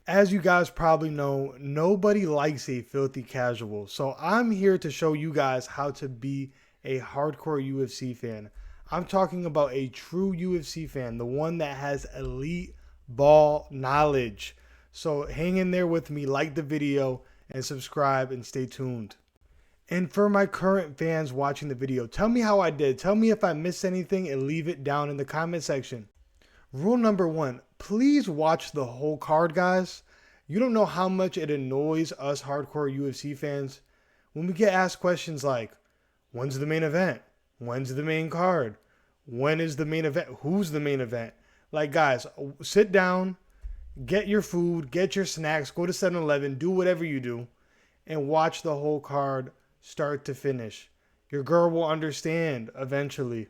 As you guys probably know, nobody likes a filthy casual. So I'm here to show you guys how to be a hardcore UFC fan. I'm talking about a true UFC fan, the one that has elite ball knowledge. So hang in there with me, like the video, and subscribe and stay tuned. And for my current fans watching the video, tell me how I did. Tell me if I missed anything and leave it down in the comment section. Rule number one, please watch the whole card, guys. You don't know how much it annoys us hardcore UFC fans when we get asked questions like, when's the main event? When's the main card? When is the main event? Who's the main event? Like, guys, sit down, get your food, get your snacks, go to 7-Eleven, do whatever you do, and watch the whole card start to finish. Your girl will understand eventually.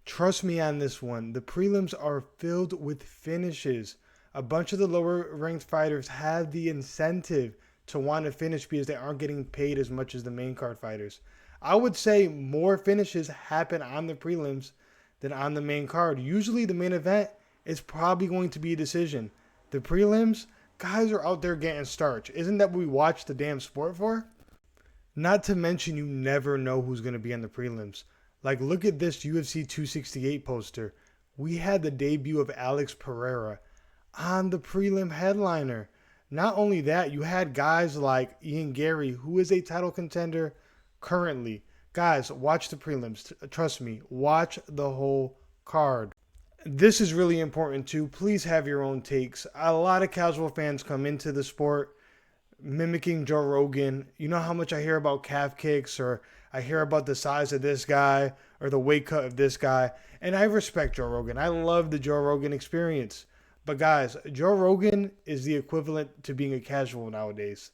Trust me on this one. The prelims are filled with finishes. A bunch of the lower ranked fighters have the incentive to want to finish because they aren't getting paid as much as the main card fighters. I would say more finishes happen on the prelims than on the main card. Usually the main event is probably going to be a decision. The prelims, guys are out there getting starch. Isn't that what we watch the damn sport for? Not to mention you never know who's going to be on the prelims. Like, look at this UFC 268 poster. We had the debut of Alex Pereira on the prelim headliner. Not only that, you had guys like Ian Gary, who is a title contender currently. Guys, watch the prelims. Trust me, watch the whole card. This is really important too. Please have your own takes. A lot of casual fans come into the sport mimicking Joe Rogan. You know how much I hear about calf kicks, or I hear about the size of this guy or the weight cut of this guy. And I respect Joe Rogan. I love the Joe Rogan experience. But guys, Joe Rogan is the equivalent to being a casual nowadays.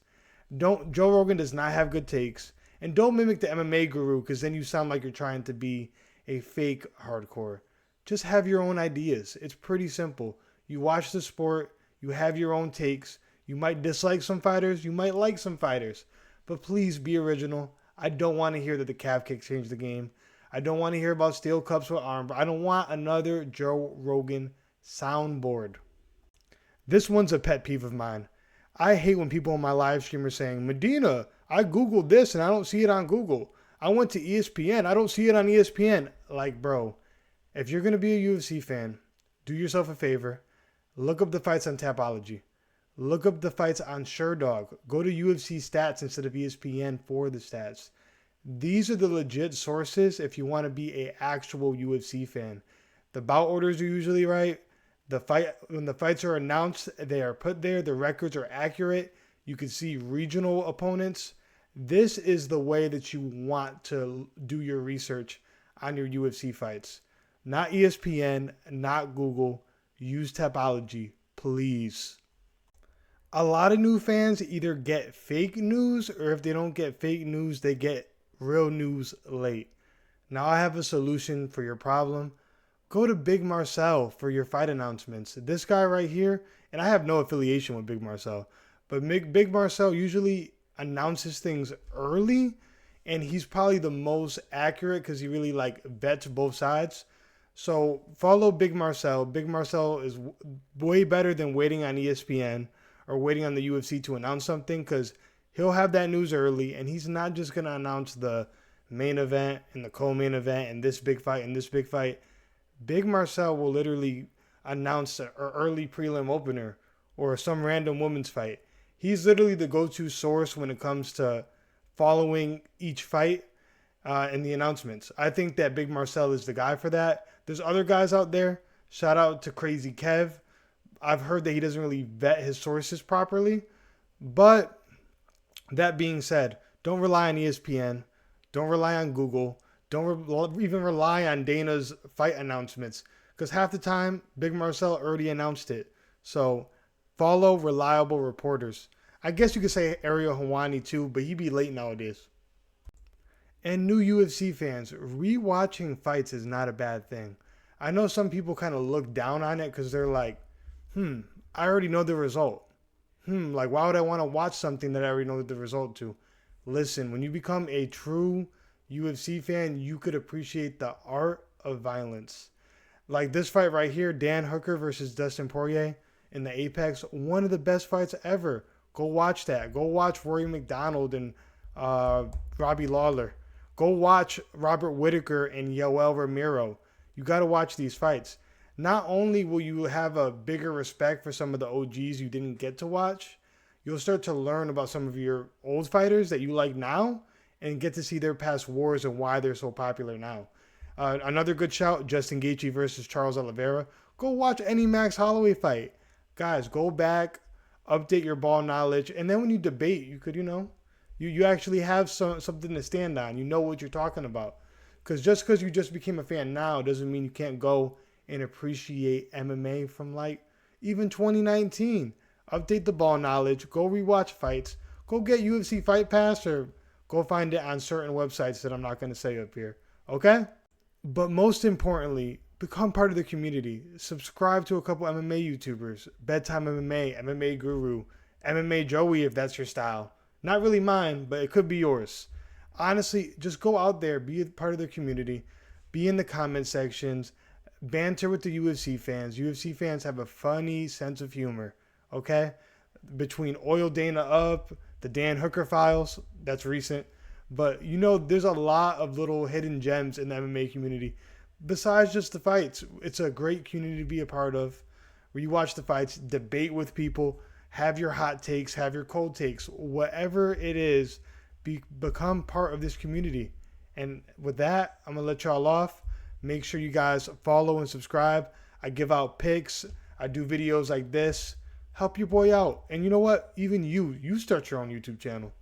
Joe Rogan does not have good takes. And don't mimic the MMA guru, because then you sound like you're trying to be a fake hardcore. Just have your own ideas. It's pretty simple. You watch the sport, you have your own takes. You might dislike some fighters, you might like some fighters, but please be original. I don't want to hear that the calf kick changed the game. I don't want to hear about steel cups with arm. I don't want another Joe Rogan soundboard. This one's a pet peeve of mine. I hate when people on my live stream are saying, Medina, I Googled this and I don't see it on Google. I went to ESPN, I don't see it on ESPN. Like, bro, if you're going to be a UFC fan, do yourself a favor. Look up the fights on Tapology. Look up the fights on SureDog. Go to UFCStats instead of ESPN for the stats. These are the legit sources if you want to be an actual UFC fan. The bout orders are usually right. When the fights are announced, they are put there. The records are accurate. You can see regional opponents. This is the way that you want to do your research on your UFC fights. Not ESPN, not Google. Use Tapology, please. A lot of new fans either get fake news, or if they don't get fake news, they get real news late. Now I have a solution for your problem. Go to Big Marcel for your fight announcements. This guy right here, and I have no affiliation with Big Marcel, but Big Marcel usually announces things early, and he's probably the most accurate because he really vets both sides. So follow Big Marcel. Big Marcel is way better than waiting on ESPN or waiting on the UFC to announce something, because he'll have that news early, and he's not just going to announce the main event and the co-main event and this big fight and this big fight. Big Marcel will literally announce an early prelim opener or some random women's fight. He's literally the go-to source when it comes to following each fight and the announcements. I think that Big Marcel is the guy for that. There's other guys out there. Shout out to Crazy Kev. I've heard that he doesn't really vet his sources properly. But that being said, don't rely on ESPN. Don't rely on Google. Don't even rely on Dana's fight announcements, because half the time, Big Marcel already announced it. So follow reliable reporters. I guess you could say Ariel Helwani too, but he'd be late nowadays. And new UFC fans, rewatching fights is not a bad thing. I know some people kind of look down on it because they're like, I already know the result. Like, why would I want to watch something that I already know the result to? Listen, when you become a true UFC fan, you could appreciate the art of violence. Like this fight right here, Dan Hooker versus Dustin Poirier. in the Apex, one of the best fights ever. Go watch that. Go watch Rory McDonald and Robbie Lawler. Go watch Robert Whittaker and Yoel Romero. You got to watch these fights. Not only will you have a bigger respect for some of the OGs you didn't get to watch, you'll start to learn about some of your old fighters that you like now and get to see their past wars and why they're so popular now. Another good shout, Justin Gaethje versus Charles Oliveira. Go watch any Max Holloway fight. Guys, go back, update your ball knowledge, and then when you debate, you could, you actually have something to stand on. You know what you're talking about. Because you just became a fan now doesn't mean you can't go and appreciate MMA from like even 2019. Update the ball knowledge. Go rewatch fights. Go get UFC Fight Pass or go find it on certain websites that I'm not going to say up here. Okay? But most importantly, become part of the community. Subscribe to a couple MMA YouTubers. Bedtime MMA, MMA Guru, MMA Joey if that's your style. Not really mine, but it could be yours. Honestly, just go out there, be a part of the community, be in the comment sections, banter with the UFC fans. UFC fans have a funny sense of humor, okay? Between Oil Dana Up, the Dan Hooker files, that's recent. But there's a lot of little hidden gems in the MMA community. Besides just the fights, it's a great community to be a part of. Where you watch the fights, debate with people, have your hot takes, have your cold takes, whatever it is, become part of this community. And with that, I'm going to let y'all off. Make sure you guys follow and subscribe. I give out picks. I do videos like this. Help your boy out. And you know what? Even you start your own YouTube channel.